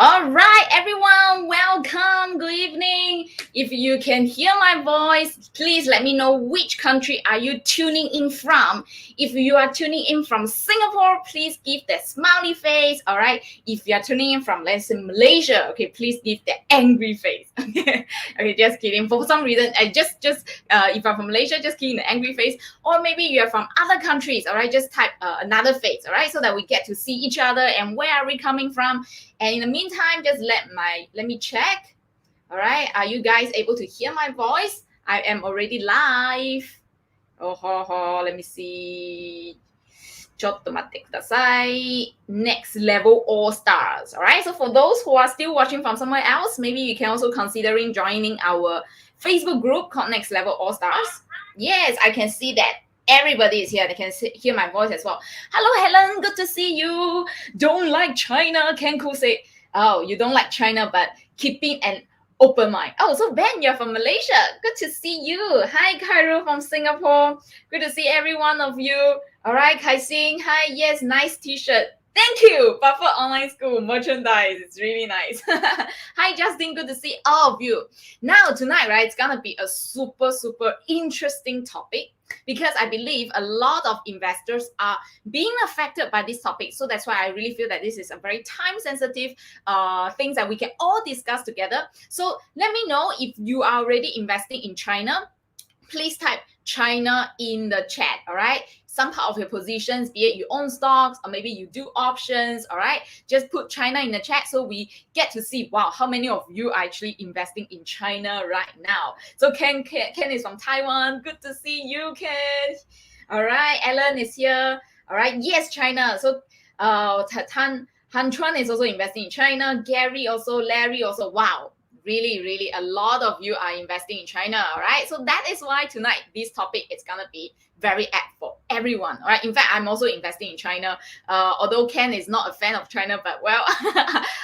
All right, everyone, welcome. Good evening. If you can hear my voice, please let me know which country are you tuning in from. If you are tuning in from Singapore, please give the smiley face. All right. If you are tuning in from, let's say, Malaysia, okay, please give the angry face. Okay, just kidding. For some reason, I just if you're from Malaysia, just keep in the angry face. Or maybe you're from other countries. All right, just type another face. All right, so that we get to see each other and where are we coming from. And in the meantime, just let me check. All right, are you guys able to hear my voice? I am already live. Let me see. ちょっと待ってください. Next level all stars. All right. So for those who are still watching from somewhere else, maybe you can also considering joining our Facebook group called Next Level All Stars. Yes, I can see that. Everybody is here. They can hear my voice as well. Hello, Helen. Good to see you. Don't like China. Kenku say, oh, you don't like China, but keeping an open mind. Oh, so Ben, you're from Malaysia. Good to see you. Hi, Cairo from Singapore. Good to see every one of you. All right, Kai Sing. Hi, yes, nice t-shirt. Thank you, Buffer Online School merchandise. It's really nice. Hi, Justin. Good to see all of you. Now, tonight, right, it's going to be a super, super interesting topic because I believe a lot of investors are being affected by this topic. So that's why I really feel that this is a very time-sensitive things that we can all discuss together. So let me know if you are already investing in China. Please type China in the chat, all right? Some part of your positions, be it you own stocks or maybe you do options, all right? Just put China in the chat so we get to see, wow, how many of you are actually investing in China right now. So Ken is from Taiwan. Good to see you, Ken. All right, Ellen is here. All right, yes, China. So Han Chuan is also investing in China. Gary also, Larry also, wow. Really, a lot of you are investing in China, all right? So that is why tonight, this topic is going to be very apt for everyone, all right? In fact, I'm also investing in China, although Ken is not a fan of China, but well,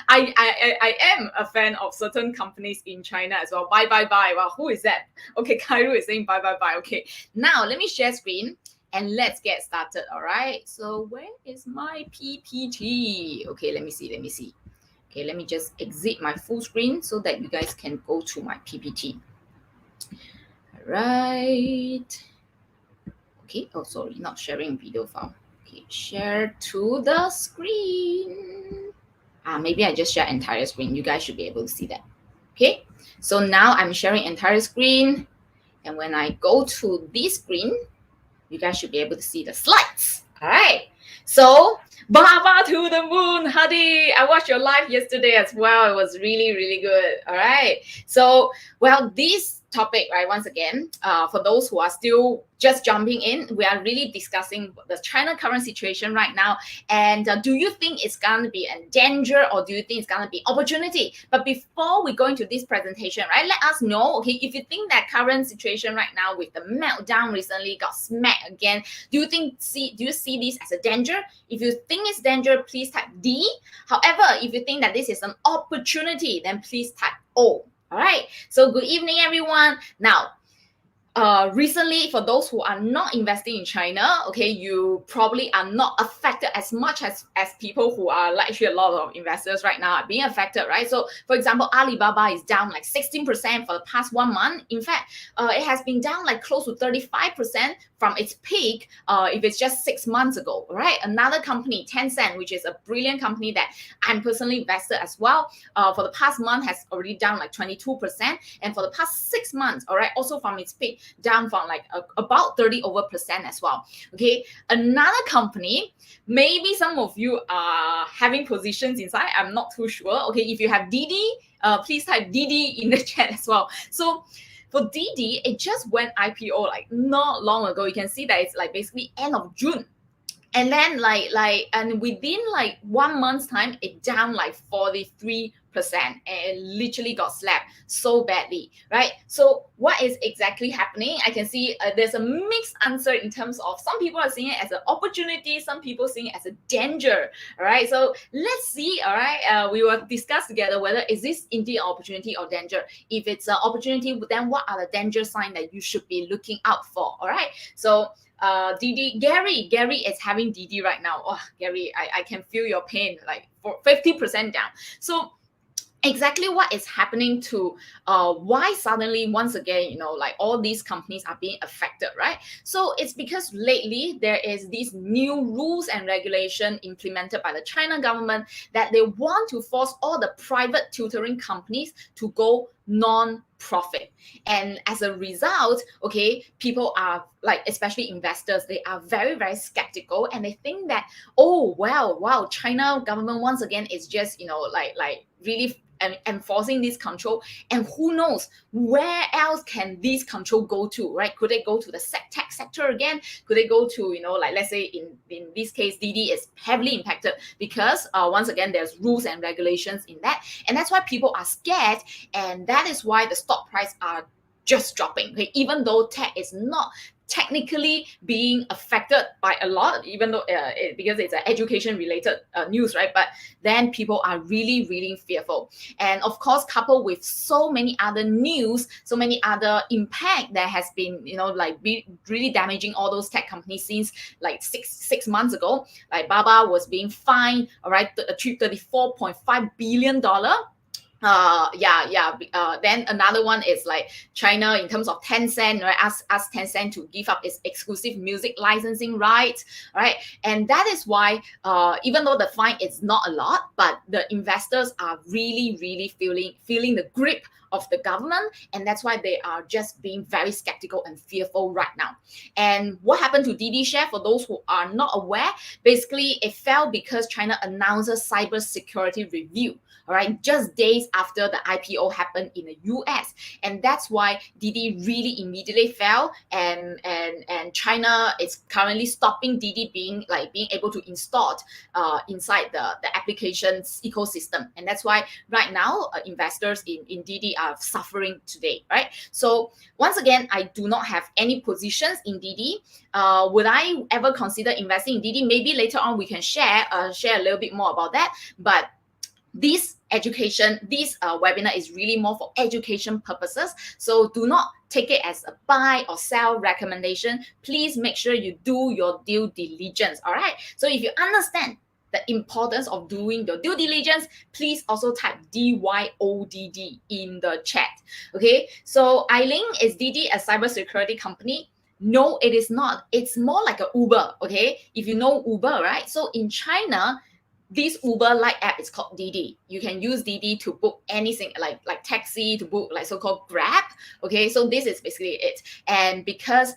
I am a fan of certain companies in China as well. Bye. Wow, who is that? Okay, Kairu is saying bye. Okay, now let me share screen. And let's get started, all right? So where is my PPT? Okay, let me see. Okay, let me just exit my full screen so that you guys can go to my PPT. All right. Okay, oh, sorry, not sharing video file. Okay, share to the screen. Maybe I just share entire screen. You guys should be able to see that. Okay, so now I'm sharing entire screen. And when I go to this screen, you guys should be able to see the slides. All right. So, Baba to the moon, Hadi. I watched your live yesterday as well. It was really good. All right. So, well, this topic, right, once again, for those who are still just jumping in, we are really discussing the China current situation right now. And do you think it's going to be a danger or do you think it's going to be opportunity? But before we go into this presentation, right, let us know, okay, if you think that current situation right now with the meltdown recently got smacked again, do you see this as a danger? If you think it's danger, please type D. However, if you think that this is an opportunity, then please type O. All right. So good evening, everyone. Now, recently, for those who are not investing in China, okay, you probably are not affected as much as people who are like actually a lot of investors right now are being affected, right? So, for example, Alibaba is down like 16% for the past 1 month. In fact, it has been down like close to 35% from its peak if it's just 6 months ago, right? Another company, Tencent, which is a brilliant company that I'm personally invested as well, for the past month has already down like 22%. And for the past 6 months, all right, also from its peak, down from like about 30% as well. Okay, another company, maybe some of you are having positions inside, I'm not too sure. Okay, if you have Didi, please type Didi in the chat as well. So for Didi, it just went IPO like not long ago. You can see that it's like basically end of June. And then and within like 1 month's time, it down like 43%, and it literally got slapped so badly, right? So what is exactly happening? I can see there's a mixed answer in terms of some people are seeing it as an opportunity, some people seeing it as a danger, all right? So let's see, all right? We will discuss together whether is this indeed an opportunity or danger. If it's an opportunity, then what are the danger signs that you should be looking out for, all right? So Didi, Gary is having Didi right now. Oh, Gary, I can feel your pain, like for 50% down. So exactly what is happening to why suddenly once again like all these companies are being affected, right? So it's because lately there is these new rules and regulation implemented by the China government that they want to force all the private tutoring companies to go non-profit. And as a result, okay, people are like, especially investors, they are very, very skeptical, and they think that, oh wow, China government once again is just like really enforcing this control, and who knows where else can this control go to, right? Could they go to the tech sector again? Could they go to like, let's say in this case, Didi is heavily impacted because once again there's rules and regulations in that, and that's why people are scared, and that is why the stock price are just dropping, okay? Even though tech is not technically being affected by a lot, even though because it's an education related news, right? But then people are really, really fearful. And of course, coupled with so many other news, so many other impact that has been like be really damaging all those tech companies since like six months ago. Like Baba was being fined, all right, $34.5 billion. Then another one is like China in terms of Tencent, right? Ask Tencent to give up its exclusive music licensing rights, right? And that is why even though the fine is not a lot, but the investors are really, really feeling the grip of the government, and that's why they are just being very skeptical and fearful right now. And what happened to Didi share, for those who are not aware, basically it fell because China announced a cyber security review, all right, just days after the IPO happened in the US. And that's why Didi really immediately fell, and China is currently stopping Didi being able to install inside the applications ecosystem. And that's why right now investors in Didi are suffering today, right? So once again, I do not have any positions in Didi. Would I ever consider investing in Didi? Maybe later on we can share a little bit more about that. But this webinar is really more for education purposes, so do not take it as a buy or sell recommendation. Please make sure you do your due diligence, all right? So if you understand the importance of doing your due diligence, please also type DYODD in the chat. Okay, so Eiling, is Didi a cybersecurity company? No, it is not. It's more like a Uber. Okay, if you know Uber, right? So in China, this Uber-like app is called Didi. You can use Didi to book anything like taxi, to book like so-called Grab. Okay, so this is basically it. And because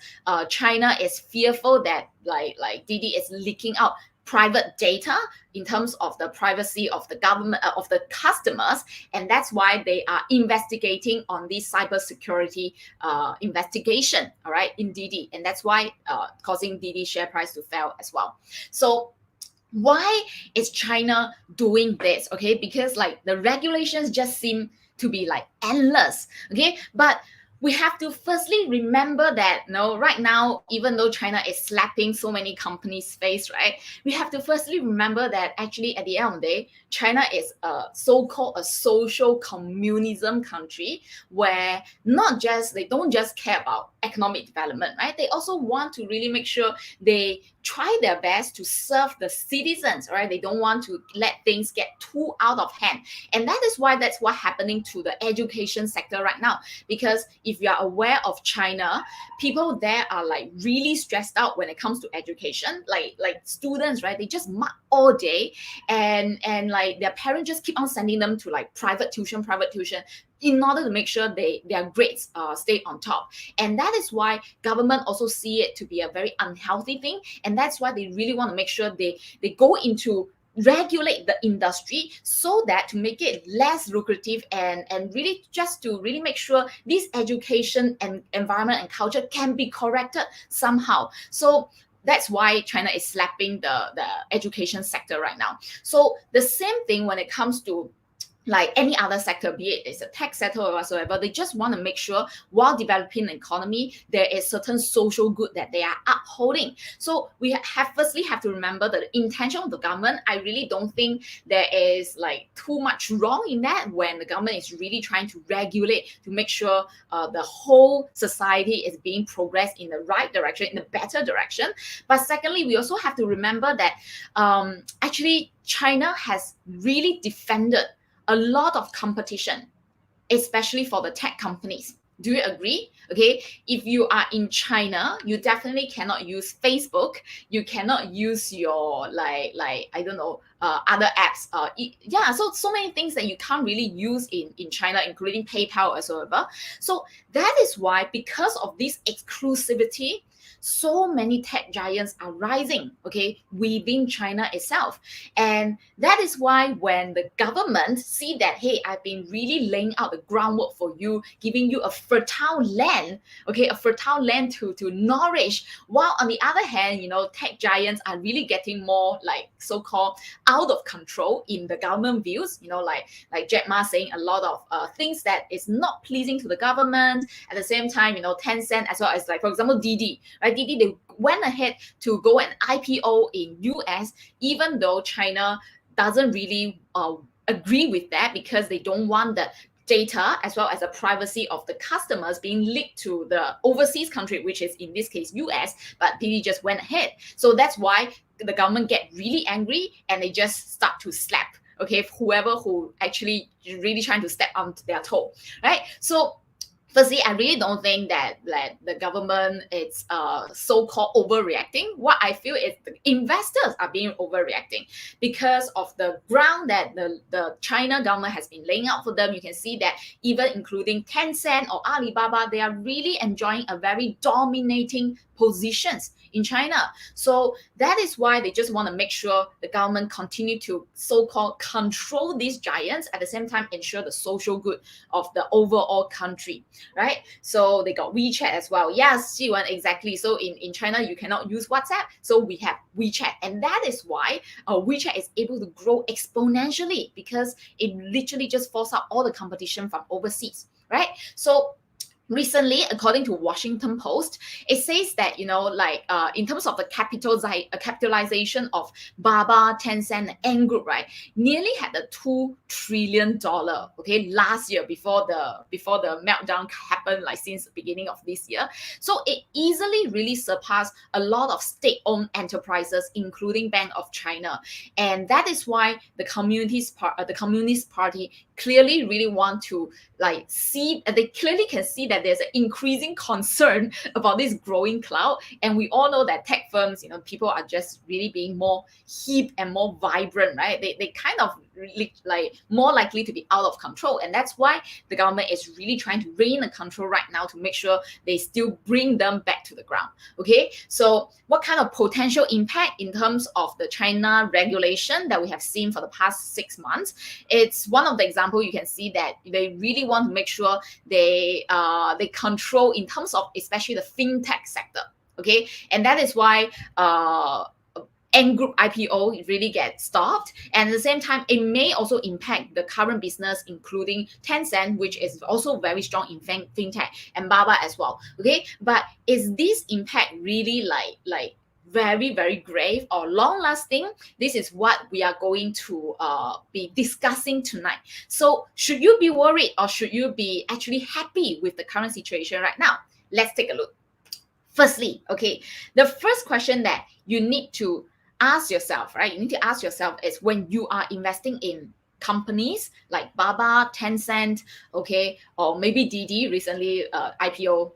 China is fearful that like Didi is leaking out private data in terms of the privacy of the government, of the customers, and that's why they are investigating on this cybersecurity investigation, all right, in Didi, and that's why causing Didi share price to fail as well. So why is China doing this? Okay, because like the regulations just seem to be like endless. Okay, but we have to firstly remember that right now, even though China is slapping so many companies' face, right, we have to firstly remember that actually at the end of the day, China is a so-called a social communism country where they don't just care about economic development, right? They also want to really make sure they try their best to serve the citizens, right? They don't want to let things get too out of hand. And that is why that's what's happening to the education sector right now. Because if you are aware of China, people there are like really stressed out when it comes to education. Like students, right? They just mark all day, and like their parents just keep on sending them to like private tuition in order to make sure their grades stay on top. And that is why government also see it to be a very unhealthy thing, and that's why they really want to make sure they go into regulate the industry so that to make it less lucrative, and really just to really make sure this education and environment and culture can be corrected somehow. So that's why China is slapping the education sector right now. So the same thing when it comes to like any other sector, be it it's a tech sector or whatsoever, they just want to make sure while developing the economy, there is certain social good that they are upholding. So we firstly have to remember that the intention of the government, I really don't think there is like too much wrong in that when the government is really trying to regulate to make sure the whole society is being progressed in the right direction, in a better direction. But secondly, we also have to remember that actually China has really defended a lot of competition, especially for the tech companies. Do you agree? Okay, if you are in China, you definitely cannot use Facebook. You cannot use your like I don't know other apps. Yeah, so many things that you can't really use in China, including PayPal as well. So that is why, because of this exclusivity, so many tech giants are rising, okay, within China itself. And that is why when the government see that, hey, I've been really laying out the groundwork for you, giving you a fertile land, okay, a fertile land to nourish, while on the other hand, tech giants are really getting more like so-called out of control in the government views, like Jack Ma saying a lot of things that is not pleasing to the government. At the same time, Tencent, as well as, like, for example, Didi, right? Didi, they went ahead to go and IPO in US, even though China doesn't really agree with that, because they don't want the data as well as the privacy of the customers being leaked to the overseas country, which is in this case US. But Didi just went ahead. So that's why the government get really angry and they just start to slap, okay, whoever who actually really trying to step on their toe, right? So firstly, I really don't think that the government is so-called overreacting. What I feel is the investors are being overreacting because of the ground that the China government has been laying out for them. You can see that even including Tencent or Alibaba, they are really enjoying a very dominating positions in China. So that is why they just want to make sure the government continue to so-called control these giants, at the same time ensure the social good of the overall country, right? So they got WeChat as well. Yes, Xiwan, exactly. So in China, you cannot use WhatsApp. So we have WeChat. And that is why WeChat is able to grow exponentially, because it literally just forced out all the competition from overseas, right? So recently, according to Washington Post, it says that, in terms of the capitalization of Baba, Tencent, and Group, right, nearly had a $2 trillion, okay, last year, before the meltdown happened, like since the beginning of this year. So it easily really surpassed a lot of state-owned enterprises, including Bank of China. And that is why the Communist Party clearly really want to they clearly can see that there's an increasing concern about this growing cloud. And we all know that tech firms, people are just really being more hip and more vibrant, right? They kind of really, more likely to be out of control. And that's why the government is really trying to rein the control right now to make sure they still bring them back to the ground. Okay, so what kind of potential impact in terms of the China regulation that we have seen for the past 6 months? It's one of the examples. You can see that they really want to make sure they control in terms of especially the fintech sector. Okay, and that is why N Group IPO really gets stopped. And at the same time, it may also impact the current business, including Tencent, which is also very strong in fintech, and Baba as well. Okay, but is this impact really like very, very grave or long lasting? This is what we are going to be discussing tonight. So should you be worried, or should you be actually happy with the current situation right now? Let's take a look. Firstly, okay, the first question that you need to ask yourself, right? You need to ask yourself is, when you are investing in companies like Baba, Tencent, okay, or maybe Didi recently IPO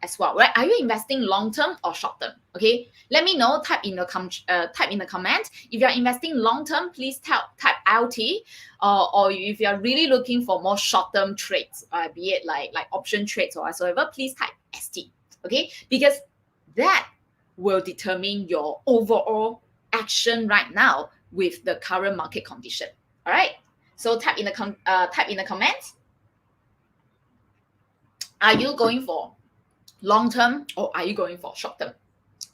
as well, right? Are you investing long term or short term? Okay, let me know. Type in the comment. If you're investing long term, please type LT, or if you're really looking for more short term trades, be it like option trades or whatsoever, please type ST. Okay, because that will determine your overall action right now with the current market condition. All right, so type in the comments. Are you going for long term, or are you going for short term?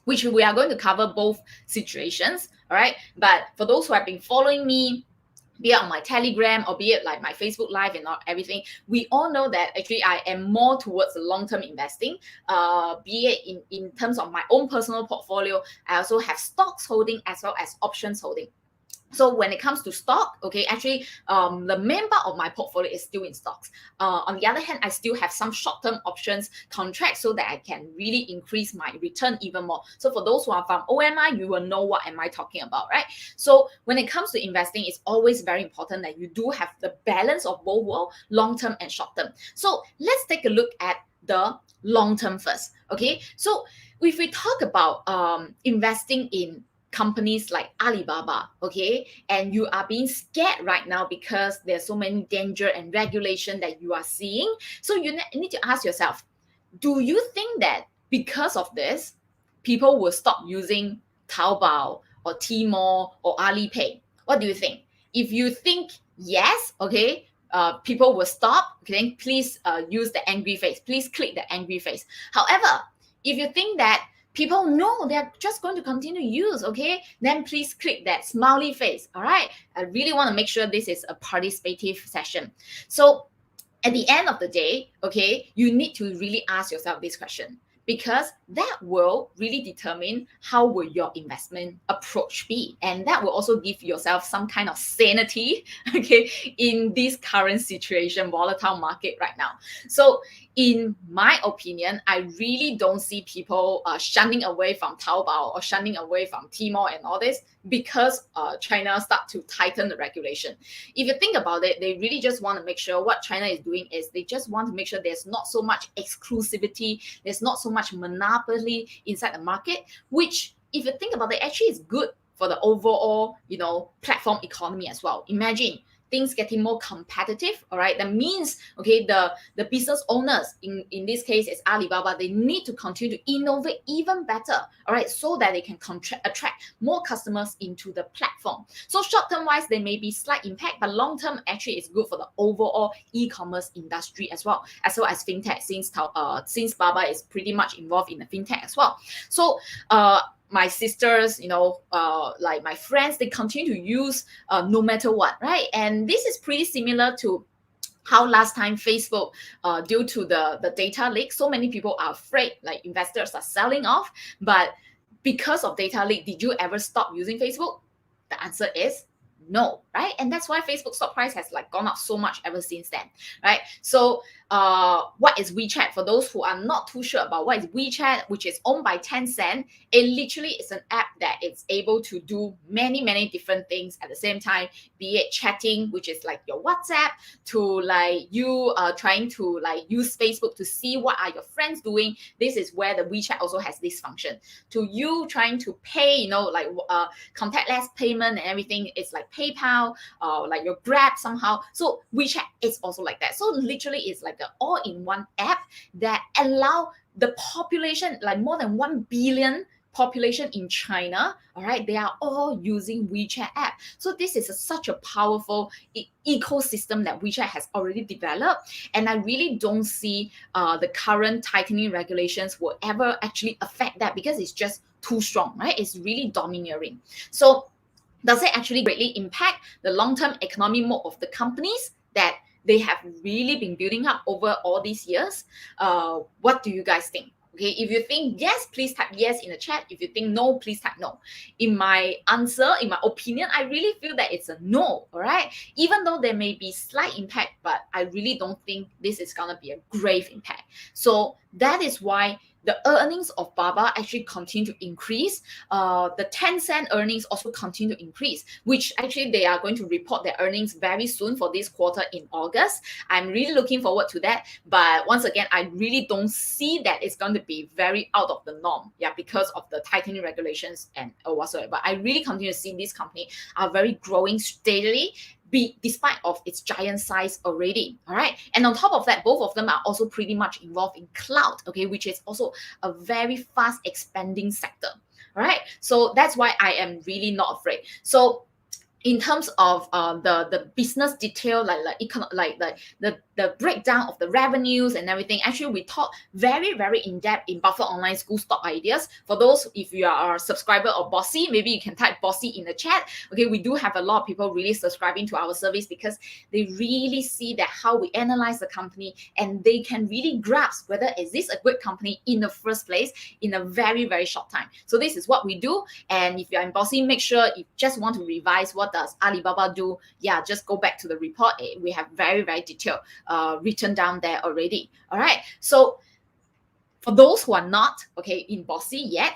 Which we are going to cover both situations. All right, but for those who have been following me, be it on my Telegram or be it like my Facebook Live and everything, we all know that actually I am more towards the long-term investing. Be it in terms of my own personal portfolio, I also have stocks holding as well as options holding. So when it comes to stock, okay, actually, the main part of my portfolio is still in stocks. On the other hand, I still have some short-term options contracts so that I can really increase my return even more. So for those who are from OMI, you will know what am I talking about, right? So when it comes to investing, it's always very important that you do have the balance of both world, long-term and short-term. So let's take a look at the long-term first, okay? So if we talk about investing in companies like Alibaba, okay, and you are being scared right now because there's so many danger and regulation that you are seeing, so you need to ask yourself, do you think that because of this, people will stop using Taobao or Tmall or Alipay? What do you think? If you think yes, okay, people will stop, okay, then please use the angry face. Please click the angry face. However, if you think that people know they're just going to continue to use, okay, then please click that smiley face. All right, I really want to make sure this is a participative session. So at the end of the day, okay, you need to really ask yourself this question, because that will really determine how will your investment approach be, and that will also give yourself some kind of sanity, okay, in this current situation, volatile market right now. So in my opinion, I really don't see people shunning away from Taobao or shunning away from Tmall and all this because China start to tighten the regulation. If you think about it, they really just want to make sure what China is doing is they just want to make sure there's not so much exclusivity, there's not so much monopoly inside the market, which if you think about it, actually is good for the overall, platform economy as well. Imagine things getting more competitive, all right? That means, okay, the business owners, in this case is Alibaba, they need to continue to innovate even better, all right, so that they can attract more customers into the platform. So short-term wise, there may be slight impact, but long-term actually is good for the overall e-commerce industry as well as fintech, since Baba is pretty much involved in the fintech as well. So my sisters, like my friends, they continue to use no matter what, right? And this is pretty similar to how last time Facebook, due to the data leak, so many people are afraid, like investors are selling off. But because of data leak, did you ever stop using Facebook? The answer is no, right? And that's why Facebook stock price has like gone up so much ever since then, right? So what is WeChat? For those who are not too sure about what is WeChat, which is owned by Tencent, it literally is an app that it's able to do many different things at the same time, be it chatting, which is like your WhatsApp, to like you trying to like use Facebook to see what are your friends doing. This is where the WeChat also has this function. To you trying to pay, like contactless payment and everything, it's like PayPal, like your Grab somehow. So WeChat is also like that. So literally it's like an all-in-one app that allow the population, like more than 1 billion population in China, all right, they are all using WeChat app. So this is such a powerful ecosystem that WeChat has already developed, and I really don't see the current tightening regulations will ever actually affect that, because it's just too strong, right? It's really domineering. So does it actually greatly impact the long-term economic mode of the companies that they have really been building up over all these years? What do you guys think? Okay, if you think yes, please type yes in the chat. If you think no, please type no. In my answer, in my opinion, I really feel that it's a no, all right? Even though there may be slight impact, but I really don't think this is gonna be a grave impact. So that is why the earnings of Baba actually continue to increase. The Tencent earnings also continue to increase, which actually they are going to report their earnings very soon for this quarter in August. I'm really looking forward to that. But once again, I really don't see that it's going to be very out of the norm, because of the tightening regulations and whatsoever. But I really continue to see this company are very growing steadily, despite of its giant size already, all right? And on top of that, both of them are also pretty much involved in cloud, okay, which is also a very fast expanding sector, all right? So that's why I am really not afraid. So in terms of the business detail, the breakdown of the revenues and everything, actually we talk very in depth in Buffer Online School Stock Ideas. For those, if you are a subscriber of Bossy, maybe you can type Bossy in the chat. Okay, we do have a lot of people really subscribing to our service because they really see that how we analyze the company, and they can really grasp whether is this a good company in the first place in a very short time. So this is what we do. And if you're in Bossy, make sure you just want to revise what does Alibaba do? Yeah, just go back to the report. We have very, very detailed written down there already. All right. So for those who are not in Bossy yet,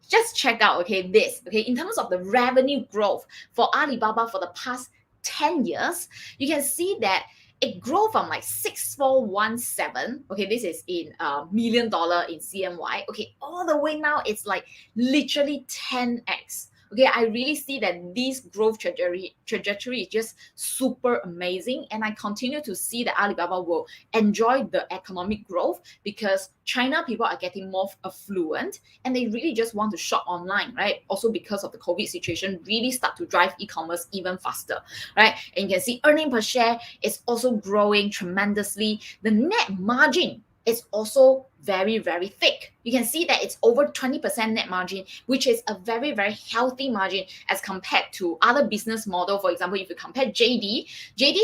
just check out this. In terms of the revenue growth for Alibaba for the past 10 years, you can see that it grew from like 6417, this is in $1 million in CNY, all the way now it's like literally 10x. I really see that this growth trajectory is just super amazing, and I continue to see that Alibaba will enjoy the economic growth because China people are getting more affluent and they really just want to shop online, right? Also because of the COVID situation, really start to drive e-commerce even faster, right? And you can see earning per share is also growing tremendously. The net margin is also very, very thick. You can see that it's over 20% net margin, which is a very, very healthy margin as compared to other business model. For example, if you compare JD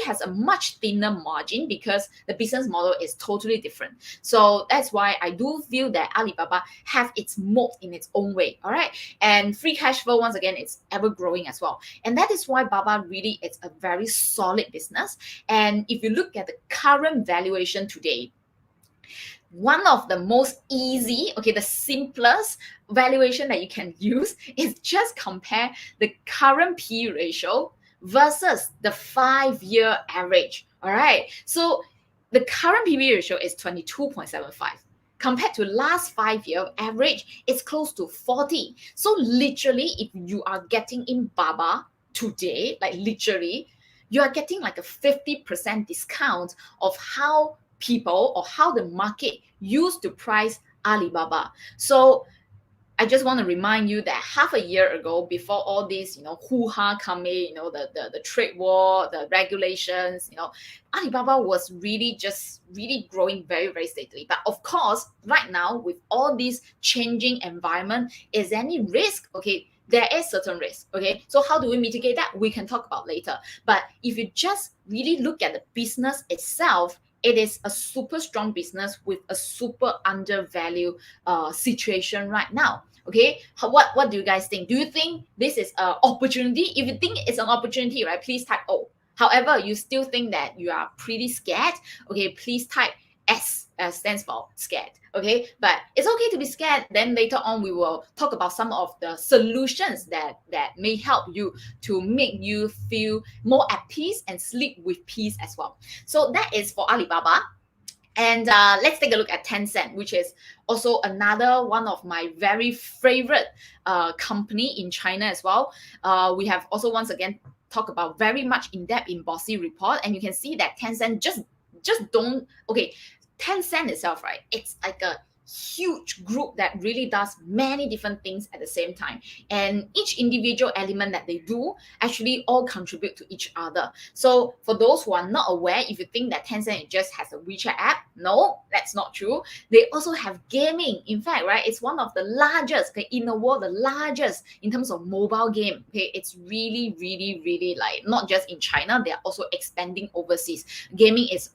has a much thinner margin because the business model is totally different. So that's why I do feel that Alibaba have its moat in its own way, all right? And free cash flow, once again, it's ever growing as well. And that is why Baba really is a very solid business. And if you look at the current valuation today, one of the most easy, the simplest valuation that you can use is just compare the current P ratio versus the 5-year average. All right. So the current PB ratio is 22.75. Compared to last 5-year average, it's close to 40. So literally, if you are getting in Baba today, like literally, you are getting like a 50% discount of how people or how the market used to price Alibaba. So I just want to remind you that half a year ago, before all this, hoo-ha coming, the trade war, the regulations, Alibaba was really growing very, very steadily. But of course, right now, with all this changing environment, is there any risk? There is certain risk. So how do we mitigate that? We can talk about later. But if you just really look at the business itself, it is a super strong business with a super undervalued situation right now. What do you guys think? Do you think this is an opportunity? If you think it's an opportunity, right, please type O. However, you still think that you are pretty scared, please type S, stands for scared. But it's okay to be scared. Then later on, we will talk about some of the solutions that may help you to make you feel more at peace and sleep with peace as well. So that is for Alibaba. And let's take a look at Tencent, which is also another one of my very favorite company in China as well. We have also once again talked about very much in depth in Bossy report, and you can see that Tencent just don't. Tencent itself, right? It's like a huge group that really does many different things at the same time, and each individual element that they do actually all contribute to each other. So for those who are not aware, if you think that Tencent just has a WeChat app, no, that's not true. They also have gaming. In fact, right, it's one of the largest in the world, the largest in terms of mobile game. It's really, really, really like not just in China, they are also expanding overseas. Gaming is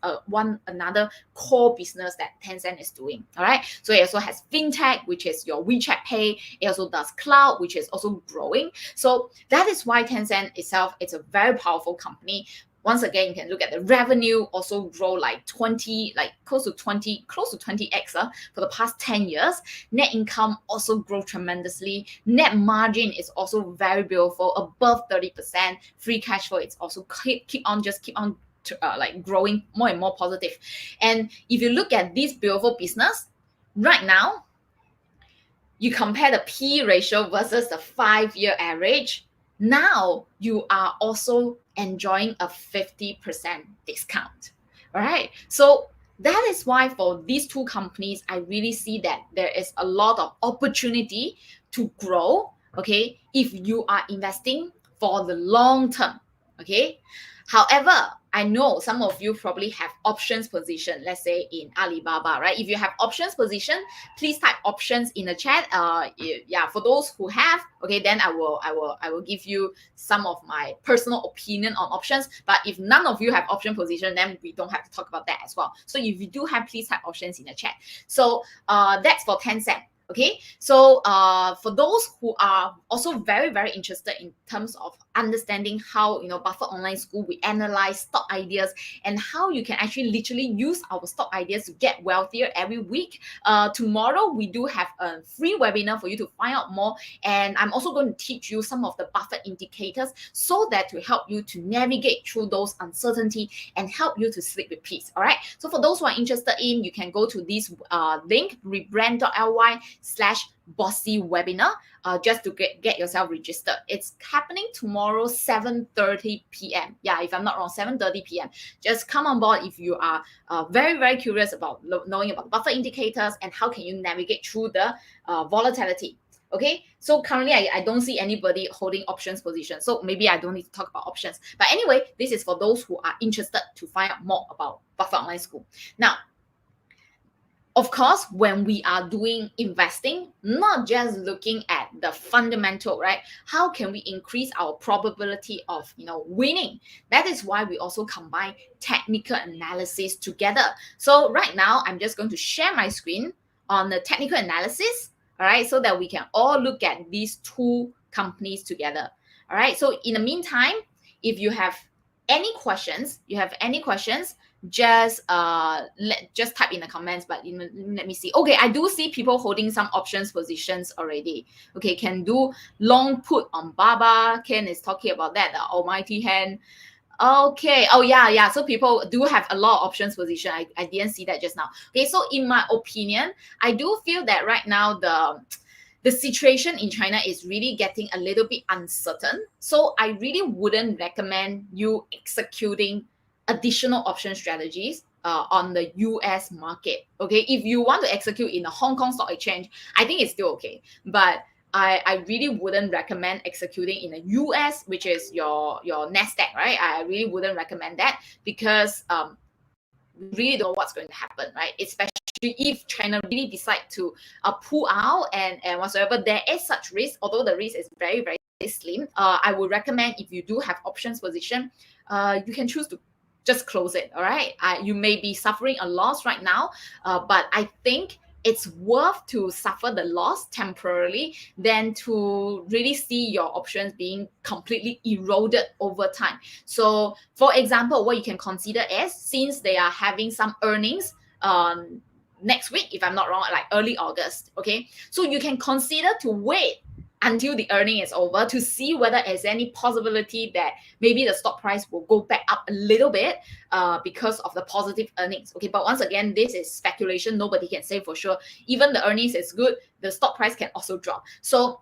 another core business that Tencent is doing. All right. So it also has fintech, which is your WeChat Pay. It also does cloud, which is also growing. So that is why Tencent itself, it's a very powerful company. Once again, you can look at the revenue also grow like close to 20x for the past 10 years. Net income also grow tremendously. Net margin is also very beautiful, above 30%. Free cash flow, it's also keep on growing more and more positive. And if you look at this beautiful business, right now, you compare the P ratio versus the 5-year average. Now you are also enjoying a 50% discount. All right. So that is why for these two companies, I really see that there is a lot of opportunity to grow. If you are investing for the long term. However, I know some of you probably have options position, let's say in Alibaba, right? If you have options position, please type options in the chat. For those who have, then I will give you some of my personal opinion on options. But if none of you have option position, then we don't have to talk about that as well. So if you do have, please type options in the chat. So that's for Tencent. Okay, so for those who are also very, very interested in terms of understanding how, Buffett Online School, we analyze stock ideas and how you can actually literally use our stock ideas to get wealthier every week. Tomorrow, we do have a free webinar for you to find out more. And I'm also going to teach you some of the Buffett indicators so that to help you to navigate through those uncertainty and help you to sleep with peace. All right. So for those who are interested in, you can go to this link, rebrand.ly/bossy webinar, just to get yourself registered. It's happening tomorrow, 7:30 p.m. Yeah, if I'm not wrong, 7:30 p.m. Just come on board if you are very, very curious about knowing about Buffett indicators and how can you navigate through the volatility. Okay, so currently I don't see anybody holding options position, so maybe I don't need to talk about options. But anyway, this is for those who are interested to find out more about Buffett Online School. Now, of course, when we are doing investing, not just looking at the fundamental, right? How can we increase our probability of, winning? That is why we also combine technical analysis together. So right now, I'm just going to share my screen on the technical analysis, all right, so that we can all look at these two companies together. All right. So in the meantime, if you have any questions, just just type in the comments. But let me see. Okay, I do see people holding some options positions already. Okay, can do long put on Baba. Ken is talking about that, the almighty hand. Okay. Oh yeah. So people do have a lot of options position. I didn't see that just now. Okay, so in my opinion, I do feel that right now the situation in China is really getting a little bit uncertain. So I really wouldn't recommend you executing additional option strategies on the US market. Okay, if you want to execute in the Hong Kong Stock Exchange, I think it's still okay. But I really wouldn't recommend executing in the US, which is your NASDAQ, right? I really wouldn't recommend that because really don't know what's going to happen, right? Especially if China really decide to pull out and whatsoever, there is such risk, although the risk is very, very slim. I would recommend if you do have options position, you can choose to just close it, all right? You may be suffering a loss right now, but I think it's worth to suffer the loss temporarily than to really see your options being completely eroded over time. So for example, what you can consider is, since they are having some earnings next week, if I'm not wrong, like early August, okay, so you can consider to wait until the earning is over to see whether there's any possibility that maybe the stock price will go back up a little bit because of the positive earnings. Okay, but once again, this is speculation. Nobody can say for sure. Even the earnings is good, the stock price can also drop. So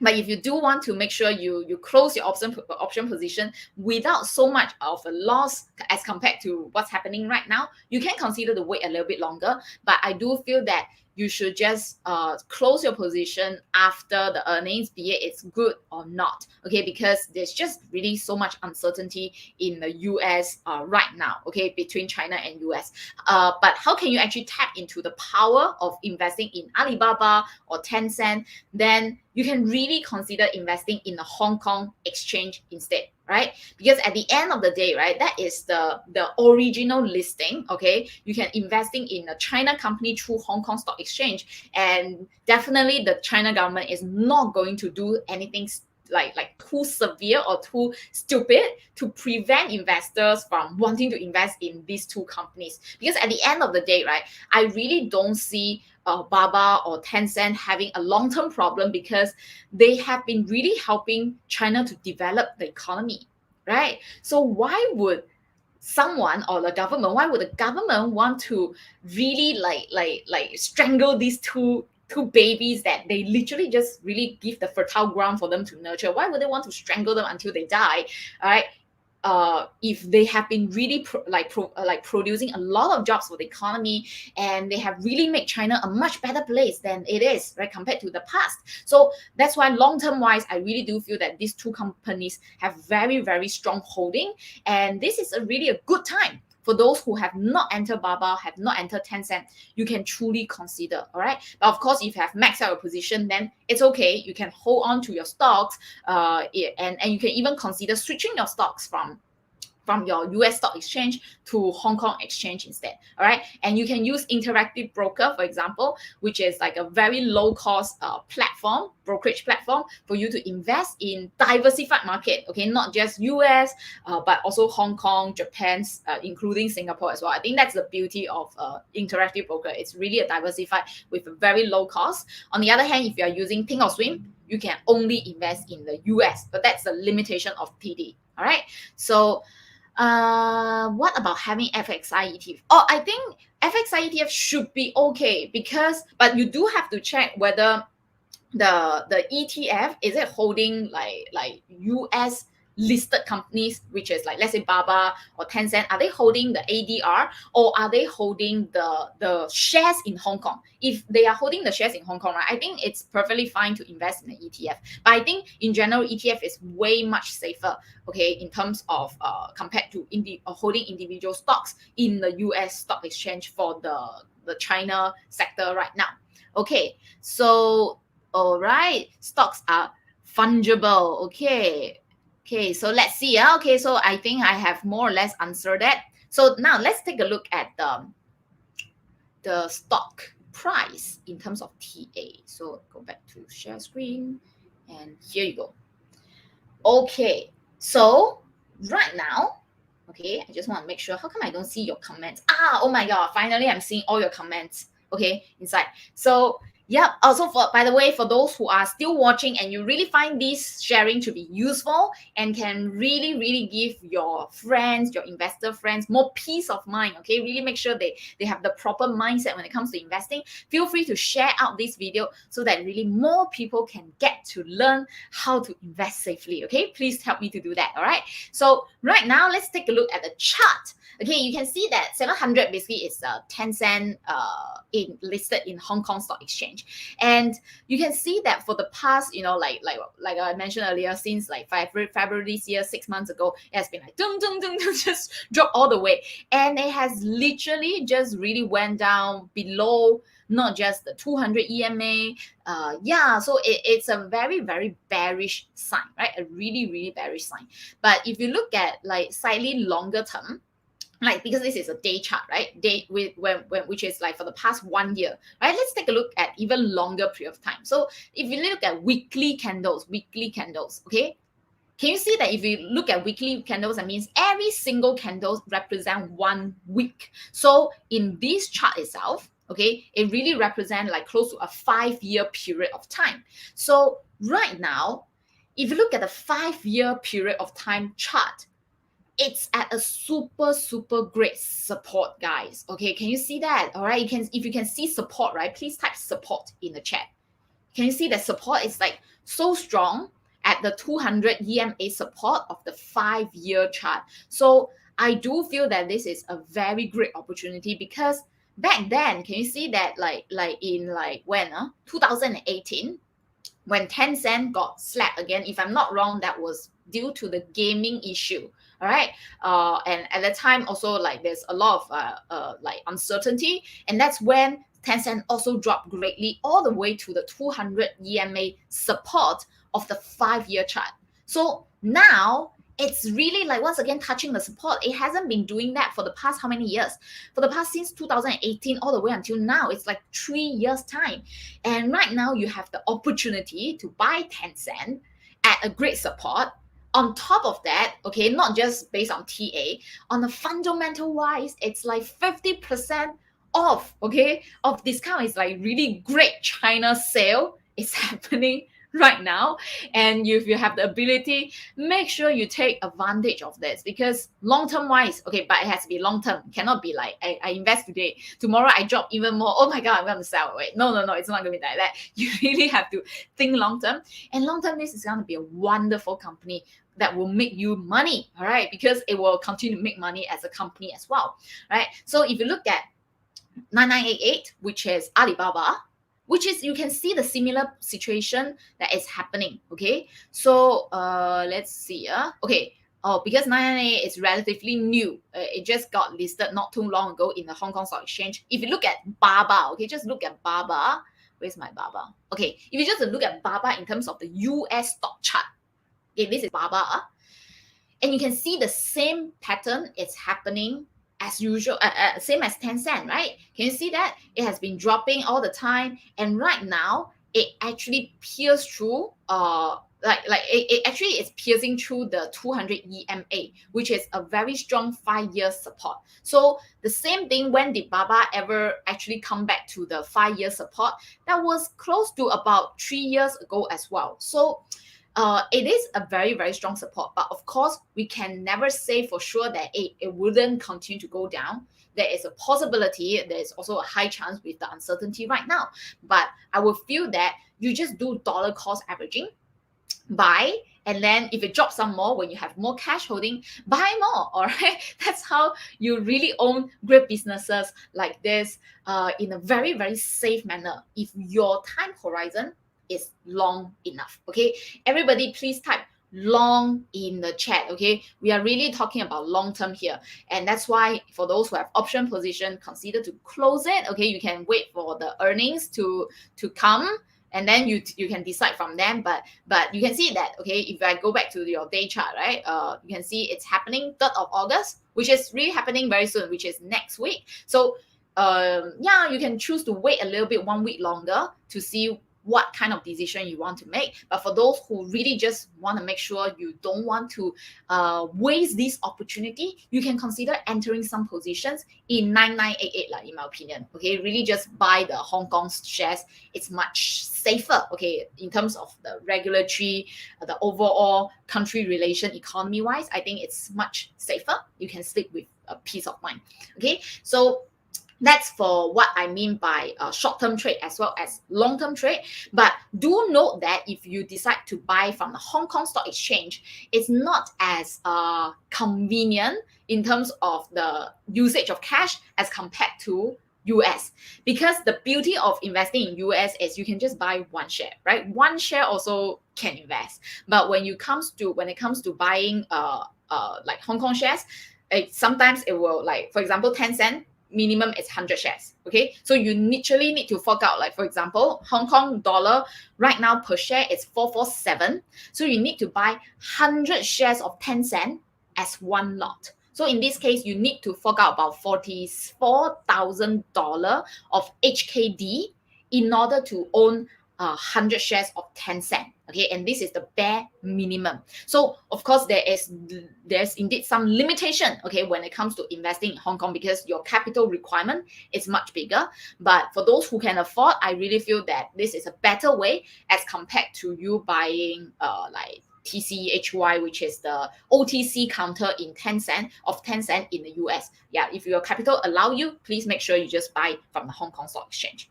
but if you do want to make sure you close your option position without so much of a loss as compared to what's happening right now, you can consider to wait a little bit longer. But I do feel that you should just close your position after the earnings, be it it's good or not. Okay, because there's just really so much uncertainty in the US right now. Okay, between China and US. But how can you actually tap into the power of investing in Alibaba or Tencent? Then you can really consider investing in the Hong Kong exchange instead, right? Because at the end of the day, right, that is the original listing. Okay, you can investing in a China company through Hong Kong Stock Exchange, and definitely the China government is not going to do anything like too severe or too stupid to prevent investors from wanting to invest in these two companies. Because at the end of the day, right, I really don't see Baba or Tencent having a long-term problem, because they have been really helping China to develop the economy, right? So why would someone or the government, why would the government want to really like strangle these two babies that they literally just really give the fertile ground for them to nurture? Why would they want to strangle them until they die? All right. If they have been really producing a lot of jobs for the economy, and they have really made China a much better place than it is, right, compared to the past. So that's why long-term wise, I really do feel that these two companies have very, very strong holding, and this is really a good time for those who have not entered Baba, have not entered Tencent. You can truly consider, all right? But of course, if you have maxed out your position, then it's okay. You can hold on to your stocks, and you can even consider switching your stocks from from your US stock exchange to Hong Kong exchange instead. All right. And you can use Interactive Broker, for example, which is like a very low cost platform, brokerage platform for you to invest in diversified market. Okay. Not just US, but also Hong Kong, Japan, including Singapore as well. I think that's the beauty of Interactive Broker. It's really a diversified with a very low cost. On the other hand, if you are using Think or Swim, you can only invest in the US, but that's the limitation of TD. All right. So what about having FXI ETF? Oh, I think FXI ETF should be okay but you do have to check whether the ETF is it holding like US listed companies, which is like let's say Baba or Tencent. Are they holding the ADR or are they holding the shares in Hong Kong? If they are holding the shares in Hong Kong, right, I think it's perfectly fine to invest in the ETF. But I think in general, ETF is way much safer, okay, in terms of compared to holding individual stocks in the US stock exchange for the China sector right now. Okay, so all right, stocks are fungible. Okay, so let's see. Okay, so I think I have more or less answered that. So now let's take a look at the stock price in terms of TA. So go back to share screen and here you go. Okay, so right now, okay, I just want to make sure. How come I don't see your comments? Oh my God, finally I'm seeing all your comments, okay, inside. So yeah, also by the way, for those who are still watching and you really find this sharing to be useful and can really give your friends, your investor friends more peace of mind, okay, really make sure they have the proper mindset when it comes to investing, feel free to share out this video so that really more people can get to learn how to invest safely, okay? Please help me to do that, all right? So right now, let's take a look at the chart. Okay, you can see that 700 basically is Tencent listed in Hong Kong Stock Exchange. And you can see that for the past, like I mentioned earlier, since like February this year, 6 months ago, it has been like dum, dum, dum, dum, just drop all the way. And it has literally just really went down below not just the 200 EMA. So it's a very bearish sign, right? A really bearish sign. But if you look at like slightly longer term, like because this is a day chart, right? Day which is like for the past 1 year, right? Let's take a look at even longer period of time. So if you look at weekly candles, okay, can you see that if you look at weekly candles, that means every single candle represent 1 week. So in this chart itself, okay, it really represents like close to a 5-year period of time. So right now, if you look at the 5-year period of time chart, it's at a super great support, guys. Okay, can you see that? All right, if you can see support, right, please type support in the chat. Can you see that support is like so strong at the 200 EMA support of the 5-year chart? So I do feel that this is a very great opportunity because back then, can you see that like in like when 2018, when Tencent got slapped again, if I'm not wrong, that was due to the gaming issue. All right, and at the time also like there's a lot of like uncertainty, and that's when Tencent also dropped greatly all the way to the 200 EMA support of the 5-year chart. So now it's really like once again touching the support. It hasn't been doing that for the past how many years? For the past since 2018 all the way until now, it's like 3 years time. And right now you have the opportunity to buy Tencent at a great support. On top of that, okay, not just based on TA, on the fundamental wise, it's like 50% off, okay, of discount. Is like really great China sale is happening right now. And if you have the ability, make sure you take advantage of this because long-term wise, okay, but it has to be long-term. Cannot be like, I invest today, tomorrow I drop even more. Oh my God, I'm going to sell. Wait, no, it's not going to be like that. You really have to think long-term. And long-term, this is going to be a wonderful company that will make you money, all right? Because it will continue to make money as a company as well, right? So if you look at 9988, which is Alibaba, which is, you can see the similar situation that is happening, okay? So let's see, okay. Oh, because 998 is relatively new. It just got listed not too long ago in the Hong Kong Stock Exchange. If you look at Baba, okay, just look at Baba. Where's my Baba? Okay, if you just look at Baba in terms of the US stock chart, okay, this is Baba. And you can see the same pattern is happening as usual, same as Tencent, right? Can you see that? It has been dropping all the time. And right now, it actually pierced through, it actually is piercing through the 200 EMA, which is a very strong 5-year support. So the same thing, when did Baba ever actually come back to the 5-year support? That was close to about 3 years ago as well. So it is a very, very strong support. But of course, we can never say for sure that it wouldn't continue to go down. There is a possibility. There's also a high chance with the uncertainty right now. But I would feel that you just do dollar cost averaging, buy, and then if it drops some more, when you have more cash holding, buy more. All right, that's how you really own great businesses like this, in a very, very safe manner, if your time horizon is long enough. Okay, everybody please type long in the chat. Okay, we are really talking about long term here, and that's why for those who have option position, consider to close it. Okay, you can wait for the earnings to come, and then you can decide from them. But you can see that, okay, if I go back to your day chart, right, you can see it's happening 3rd of August, which is really happening very soon, which is next week. So yeah, you can choose to wait a little bit, 1 week longer, to see what kind of decision you want to make. But for those who really just want to make sure you don't want to waste this opportunity, you can consider entering some positions in 9988, in my opinion. Okay, really just buy the Hong Kong shares. It's much safer, okay, in terms of the regulatory, the overall country relation, economy wise. I think it's much safer. You can sleep with a peace of mind. Okay, so that's for what I mean by short-term trade as well as long-term trade. But do note that if you decide to buy from the Hong Kong Stock Exchange, it's not as convenient in terms of the usage of cash as compared to US, because the beauty of investing in US is you can just buy one share, right? One share also can invest. But when it comes to buying like Hong Kong shares, sometimes it will, like for example, Tencent minimum is 100 shares. Okay, so you literally need to fork out, like for example, Hong Kong dollar right now per share is 447. So you need to buy 100 shares of Tencent as one lot. So in this case, you need to fork out about $44,000 of HKD in order to own 100 shares of Tencent. Okay, and this is the bare minimum. So of course there's indeed some limitation, okay, when it comes to investing in Hong Kong, because your capital requirement is much bigger. But for those who can afford, I really feel that this is a better way as compared to you buying like TCHY, which is the OTC counter in Tencent in the US. Yeah, if your capital allow you, please make sure you just buy from the Hong Kong Stock Exchange.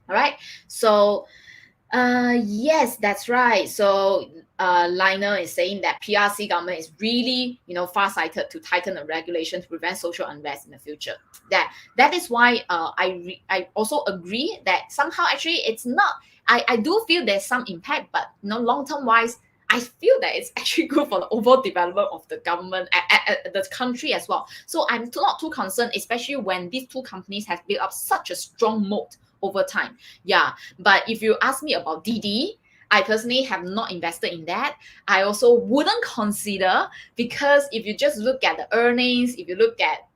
All right, so yes, that's right. So Liner is saying that PRC government is really, far-sighted to tighten the regulation to prevent social unrest in the future. That is why I also agree that somehow actually it's not. I do feel there's some impact, but long-term wise, I feel that it's actually good for the overall development of the government, the country as well. So I'm not too concerned, especially when these two companies have built up such a strong moat over time. Yeah, but if you ask me about Didi, I personally have not invested in that. I also wouldn't consider, because if you just look at the earnings, if you look at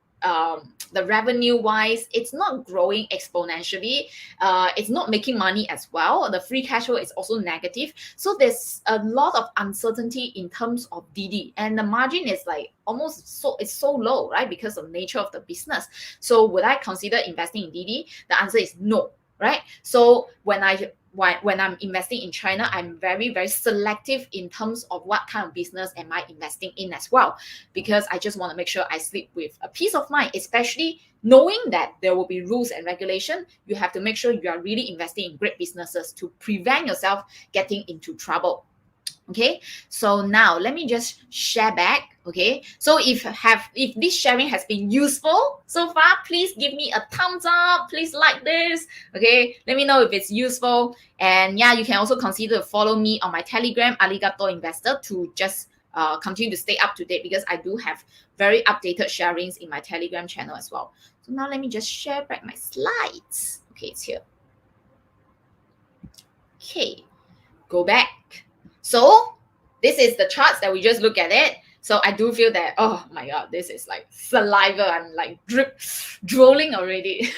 the revenue wise, it's not growing exponentially. It's not making money as well. The free cash flow is also negative. So there's a lot of uncertainty in terms of Didi, and the margin is like it's so low, right? Because of the nature of the business. So would I consider investing in Didi? The answer is no, right? So when I'm investing in China, I'm very, very selective in terms of what kind of business am I investing in as well, because I just want to make sure I sleep with a peace of mind, especially knowing that there will be rules and regulation. You have to make sure you are really investing in great businesses to prevent yourself getting into trouble. Okay, so now let me just share back. Okay, so if this sharing has been useful so far, please give me a thumbs up. Please like this. Okay, let me know if it's useful. And yeah, you can also consider to follow me on my Telegram, Arigato Investor, to just continue to stay up to date, because I do have very updated sharings in my Telegram channel as well. So now let me just share back my slides. Okay, it's here. Okay, go back. So this is the charts that we just look at it. So I do feel that, oh my God, this is like saliva. I'm like drooling already.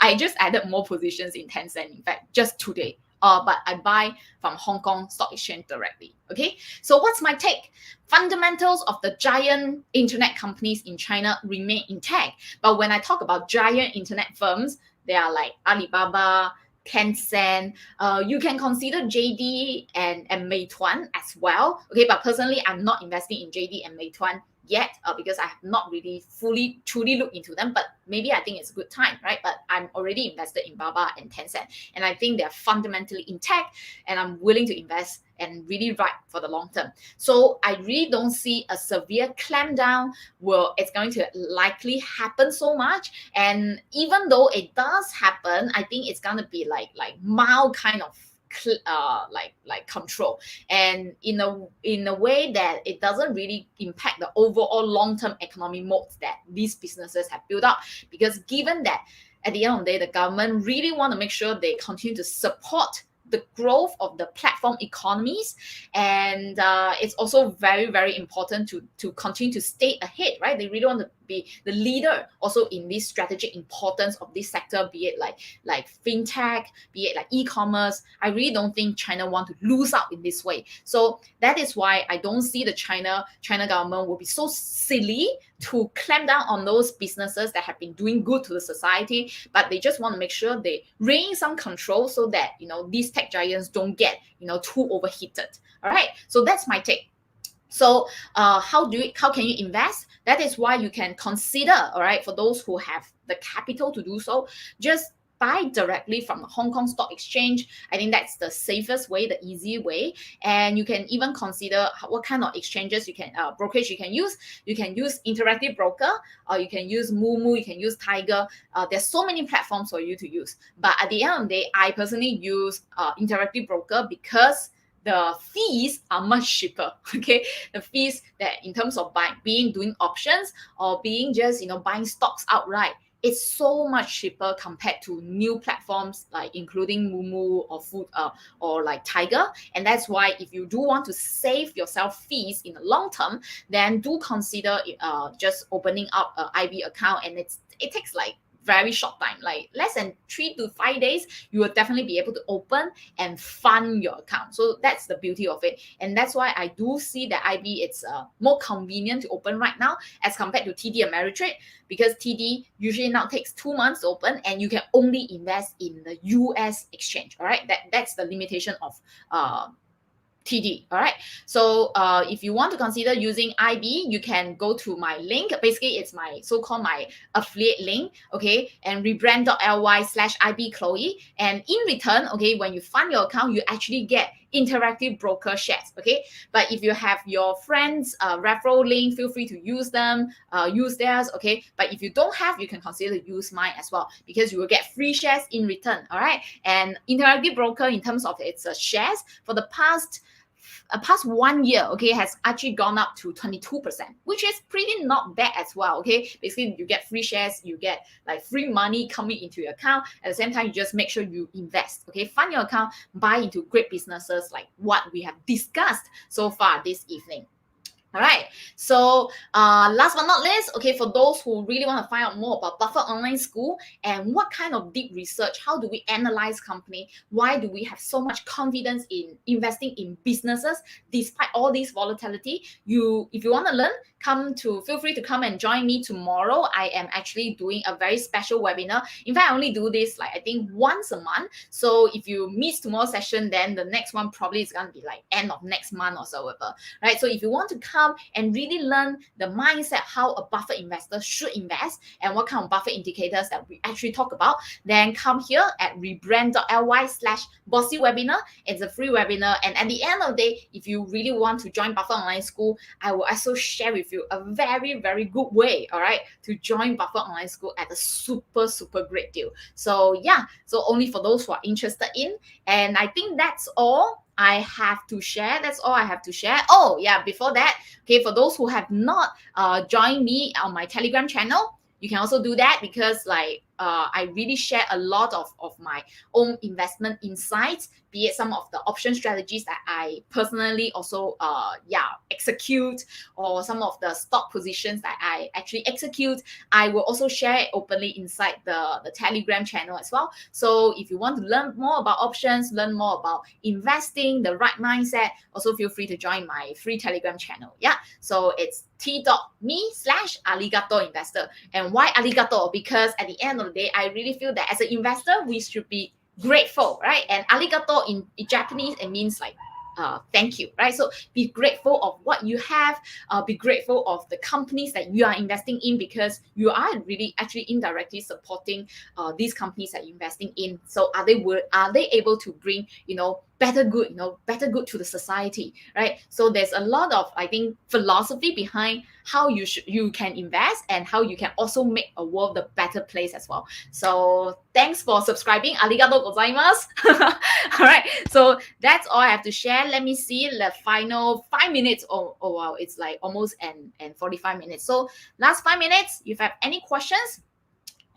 I just added more positions in Tencent, in fact, just today. But I buy from Hong Kong Stock Exchange directly. Okay, so what's my take? Fundamentals of the giant internet companies in China remain intact. But when I talk about giant internet firms, they are like Alibaba, Tencent. You can consider JD and Meituan as well. Okay, but personally, I'm not investing in JD and Meituan yet because I have not really fully truly looked into them, but maybe I think it's a good time, right? But I'm already invested in Baba and Tencent, and I think they're fundamentally intact, and I'm willing to invest and really ride for the long term. So I really don't see a severe clampdown where it's going to likely happen so much. And even though it does happen, I think it's going to be like mild kind of like control, and in a way that it doesn't really impact the overall long-term economic modes that these businesses have built up. Because given that at the end of the day, the government really want to make sure they continue to support the growth of the platform economies, and it's also very, very important to continue to stay ahead, right? They really want to be the leader also in this strategic importance of this sector, be it like fintech, be it like e-commerce. I really don't think China want to lose out in this way. So that is why I don't see the China government will be so silly to clamp down on those businesses that have been doing good to the society, but they just want to make sure they rein some control so that these tech giants don't get too overheated. All right, so that's my take. So how can you invest? That is why you can consider, all right, for those who have the capital to do so, just buy directly from the Hong Kong Stock Exchange. I think that's the safest way, the easy way. And you can even consider what kind of exchanges you can brokerage you can use. You can use Interactive Broker, or you can use Moomoo, you can use Tiger. There's so many platforms for you to use. But at the end of the day, I personally use Interactive Broker because the fees are much cheaper. Okay, the fees that in terms of doing options or being just buying stocks outright, it's so much cheaper compared to new platforms like including Moomoo or Food or like Tiger. And that's why if you do want to save yourself fees in the long term, then do consider just opening up an IB account, and it takes like very short time, like less than 3 to 5 days, you will definitely be able to open and fund your account. So that's the beauty of it. And that's why I do see that IB, it's more convenient to open right now as compared to TD Ameritrade, because TD usually now takes 2 months to open, and you can only invest in the US exchange. All right, that's the limitation of TD. All right, so if you want to consider using IB, you can go to my link. Basically, it's my so-called my affiliate link, okay, and rebrand.ly/IB Chloe. And in return, okay, when you fund your account, you actually get Interactive Broker shares, okay. But if you have your friends referral link, feel free to use them, use theirs, okay. But if you don't have, you can consider to use mine as well, because you will get free shares in return. All right, and Interactive Broker, in terms of its shares, for the past 1 year, okay, has actually gone up to 22%, which is pretty not bad as well, okay. Basically, you get free shares, you get like free money coming into your account. At the same time, you just make sure you invest, okay, fund your account, buy into great businesses like what we have discussed so far this evening. All right, so last but not least, okay, for those who really want to find out more about Buffett Online School and what kind of deep research, how do we analyze company, why do we have so much confidence in investing in businesses despite all this volatility, if you want to learn, feel free to come and join me tomorrow. I am actually doing a very special webinar. In fact, I only do this I think once a month. So if you miss tomorrow's session, then the next one probably is going to be like end of next month or so, right? So if you want to come and really learn the mindset, how a Buffett investor should invest and what kind of Buffett indicators that we actually talk about, then come here at rebrand.ly/bossy webinar. It's a free webinar. And at the end of the day, if you really want to join Buffett Online School, I will also share with you a very, very good way, all right, to join Buffett Online School at a super, super great deal. So yeah, so only for those who are interested in. And I think that's all I have to share. That's all I have to share. Oh yeah, before that, okay, for those who have not joined me on my Telegram channel, you can also do that, because I really share a lot of my own investment insights, be it some of the option strategies that I personally also execute, or some of the stock positions that I actually execute. I will also share it openly inside the Telegram channel as well. So if you want to learn more about options, learn more about investing, the right mindset, also feel free to join my free Telegram channel. Yeah. So it's t.me/Arigato Investor. And why Arigato? Because at the end of the day, I really feel that as an investor, we should be grateful, right? And arigato in Japanese, it means like thank you, right? So be grateful of what you have, be grateful of the companies that you are investing in, because you are really actually indirectly supporting these companies that you're investing in. So are they able to bring better good to the society, right? So there's a lot of, I think, philosophy behind how you can invest and how you can also make a world a better place as well. So thanks for subscribing. Arigato gozaimasu. All right, so that's all I have to share. Let me see the final 5 minutes. Oh wow, it's like almost and 45 minutes. So last 5 minutes, if you have any questions,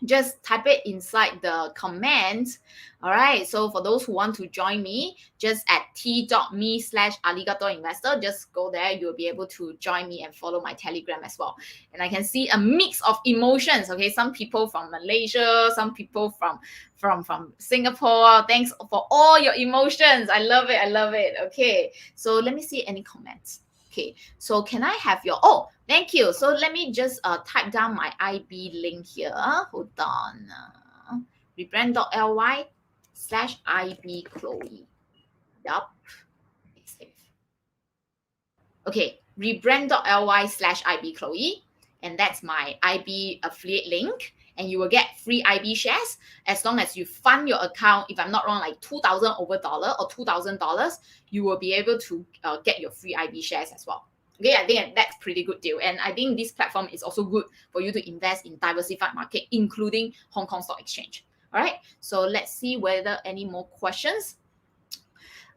just type it inside the comments. All right, so for those who want to join me, just at t.me/Arigato Investor, just go there. You'll be able to join me and follow my Telegram as well. And I can see a mix of emotions. Okay, some people from Malaysia, some people from Singapore. Thanks for all your emotions. I love it. Okay, so let me see any comments. Okay, so can I have your, thank you. So let me just type down my IB link here. Hold on. Rebrand.ly/IB Chloe. Yup. Okay, rebrand.ly/IB Chloe. And that's my IB affiliate link. And you will get free IB shares as long as you fund your account. If I'm not wrong, like $2,000 or $2,000, you will be able to get your free IB shares as well. Okay, I think that's pretty good deal. And I think this platform is also good for you to invest in diversified market, including Hong Kong Stock Exchange. All right, so let's see whether any more questions.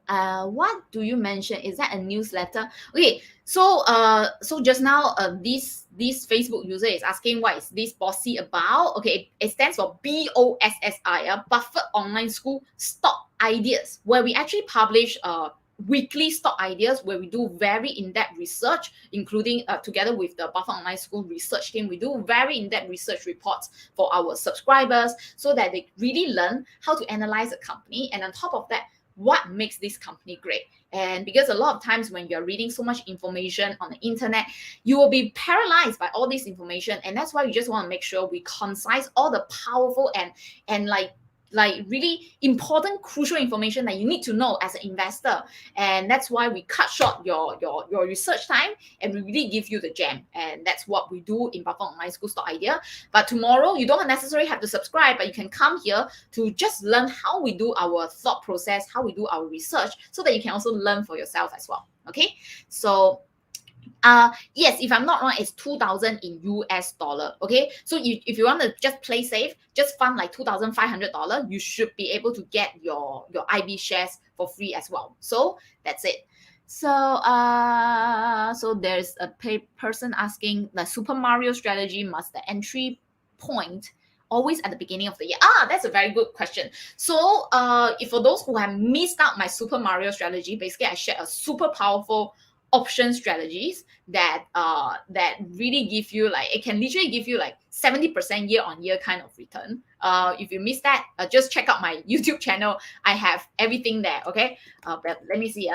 What do you mention? Is that a newsletter? Okay, so just now this Facebook user is asking what is this bossy about. Okay, it stands for BOSSI, Buffett Online School Stock Ideas, where we actually publish weekly stock ideas, where we do very in-depth research, including together with the Buffett Online School research team. We do very in-depth research reports for our subscribers so that they really learn how to analyze a company, and on top of that, what makes this company great. And because a lot of times when you're reading so much information on the internet, you will be paralyzed by all this information, and that's why we just want to make sure we concise all the powerful and like really important, crucial information that you need to know as an investor. And that's why we cut short your research time, and we really give you the gem. And that's what we do in Buffett Online School Stock Idea. But tomorrow, you don't necessarily have to subscribe, but you can come here to just learn how we do our thought process, how we do our research, so that you can also learn for yourself as well. Okay, so yes, if I'm not wrong, it's 2,000 in US dollar. Okay, so if you want to just play safe, just fund like $2,500, you should be able to get your IB shares for free as well. So that's it. So so there's a person asking, the Super Mario strategy, must the entry point always at the beginning of the year? That's a very good question. So if for those who have missed out my Super Mario strategy, basically I share a super powerful option strategies that really give you, like, it can literally give you like 70% year-on-year kind of return. If you missed that, just check out my YouTube channel. I have everything there. Okay, but let me see.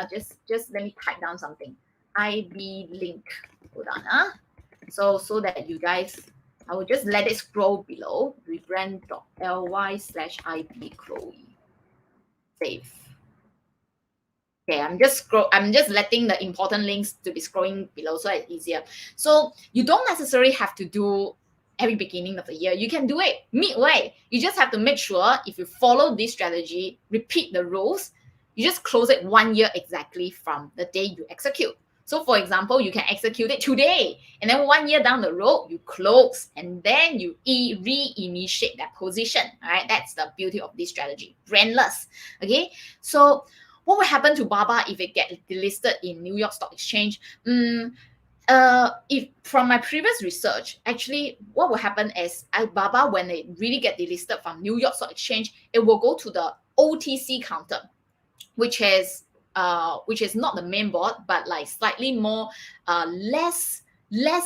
Just let me type down something. IB link. Hold on. So that you guys, I will just let it scroll below. Rebrand.ly/IB Chloe. Save. Okay, I'm just letting the important links to be scrolling below so it's easier. So you don't necessarily have to do every beginning of the year. You can do it midway. You just have to make sure if you follow this strategy, repeat the rules, you just close it 1 year exactly from the day you execute. So for example, you can execute it today, and then 1 year down the road, you close, and then you reinitiate that position. All right, that's the beauty of this strategy. Brandless. Okay, so what will happen to BABA if it gets delisted in New York Stock Exchange? if from my previous research, actually what will happen is Alibaba, when they really get delisted from New York Stock Exchange, it will go to the OTC counter, which is not the main board, but like slightly more less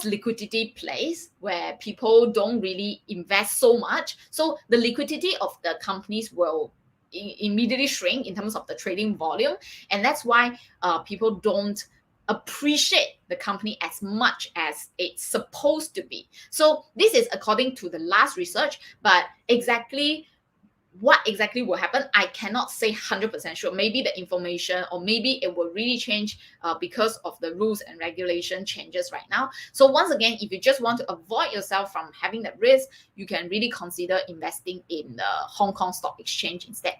liquidity place where people don't really invest so much. So the liquidity of the companies will immediately shrink in terms of the trading volume, and that's why people don't appreciate the company as much as it's supposed to be. So this is according to the last research, but what exactly will happen, I cannot say 100% sure. Maybe the information, or maybe it will really change because of the rules and regulation changes right now. So once again, if you just want to avoid yourself from having that risk, you can really consider investing in the Hong Kong Stock Exchange instead.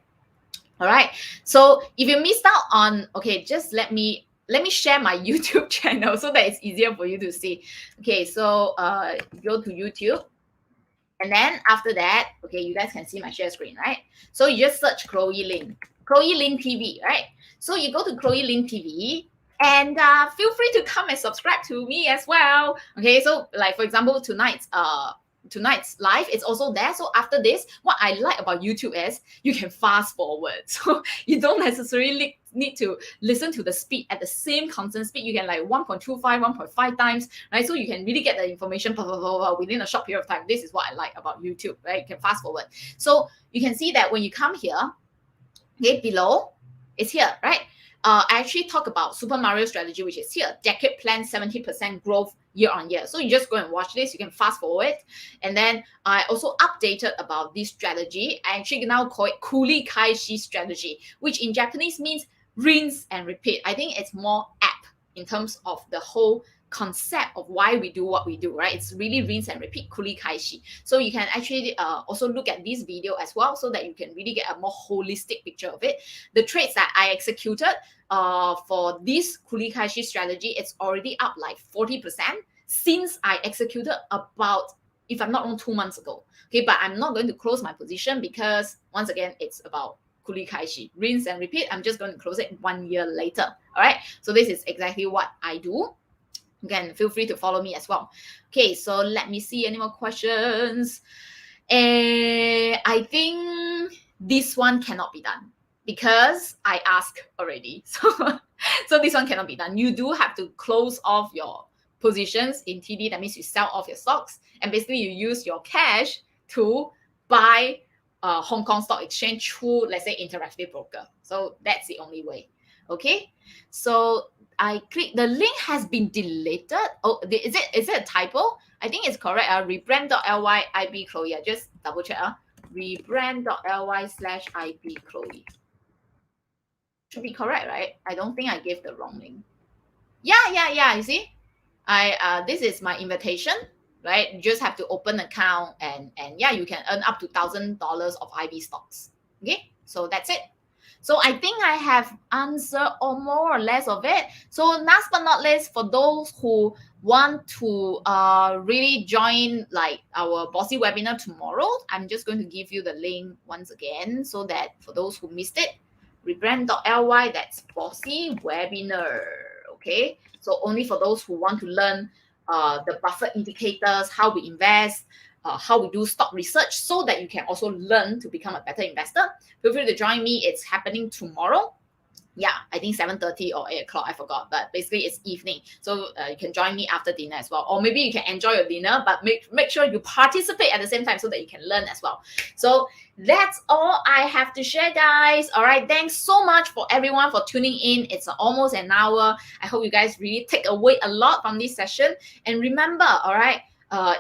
All right. So if you missed out on, okay, just let me share my YouTube channel so that it's easier for you to see. Okay, so go to YouTube. And then after that, okay, you guys can see my share screen, right? So you just search Chloe Lin TV, right? So you go to Chloe Lin TV, and feel free to come and subscribe to me as well. Okay, so like for example, tonight's live, it's also there. So after this, what I like about YouTube is you can fast forward. So you don't necessarily need to listen to the speed at the same constant speed. You can like 1.25, 1.5 times, right? So you can really get the information within a short period of time. This is what I like about YouTube, right? You can fast forward. So you can see that when you come here, okay, below, it's here, right? I actually talk about Super Mario strategy, which is here. Decade plan, 70% growth year on year. So you just go and watch this. You can fast forward. And then I also updated about this strategy. I actually now call it Kuli Kaishi strategy, which in Japanese means rinse and repeat. I think it's more apt in terms of the whole concept of why we do what we do, right? It's really rinse and repeat, Kuli Kaishi. So you can actually also look at this video as well, so that you can really get a more holistic picture of it. The trades that I executed for this Kuli Kaishi strategy, it's already up like 40% since I executed about, if I'm not wrong, 2 months ago. Okay, but I'm not going to close my position because once again, it's about Kuli Kaishi, rinse and repeat. I'm just going to close it 1 year later. All right, so this is exactly what I do. Again, feel free to follow me as well. Okay, so let me see any more questions. I think this one cannot be done because I asked already. So this one cannot be done. You do have to close off your positions in TD. That means you sell off your stocks, and basically you use your cash to buy Hong Kong Stock Exchange through, let's say, Interactive Broker. So that's the only way. Okay, so I click the link has been deleted. Oh, is it a typo? I think it's correct. Rebrand.ly IB Chloe. Just double check. Rebrand.ly/IB Chloe. Should be correct, right? I don't think I gave the wrong link. Yeah. You see, this is my invitation, right? You just have to open an account, and yeah, you can earn up to $1,000 of IB stocks. Okay, so that's it. So I think I have answered or more or less of it. So last but not least, for those who want to really join like our Bossy webinar tomorrow, I'm just going to give you the link once again so that for those who missed it, rebrand.ly, that's Bossy webinar. Okay, so only for those who want to learn the buffer indicators, how we invest, how we do stock research, so that you can also learn to become a better investor. Feel free to join me. It's happening tomorrow. Yeah, I think 7:30 or 8 o'clock, I forgot, but basically it's evening. So you can join me after dinner as well. Or maybe you can enjoy your dinner, but make sure you participate at the same time so that you can learn as well. So that's all I have to share, guys. All right, thanks so much for everyone for tuning in. It's almost an hour. I hope you guys really take away a lot from this session. And remember, all right,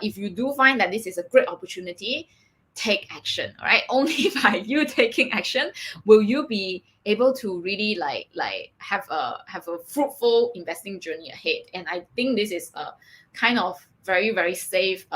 if you do find that this is a great opportunity, take action. All right, only by you taking action will you be able to really like have a fruitful investing journey ahead. And I think this is a kind of very, very safe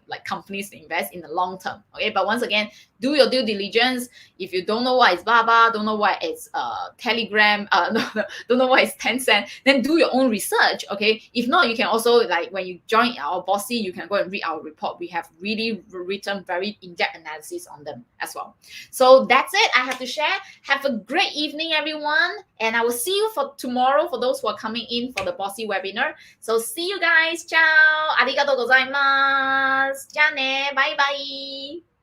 like companies to invest in the long term. Okay, but once again, do your due diligence. If you don't know what is Baba, don't know what is Telegram, don't know what is Tencent, then do your own research. Okay, if not, you can also, like, when you join our Bossy, you can go and read our report. We have really written very in-depth analysis on them as well. So that's it I have to share. Have a great evening, everyone, and I will see you for tomorrow for those who are coming in for the Bossy webinar. So see you guys. Ciao. Arigato gozaimasu. じゃあね。バイバイ。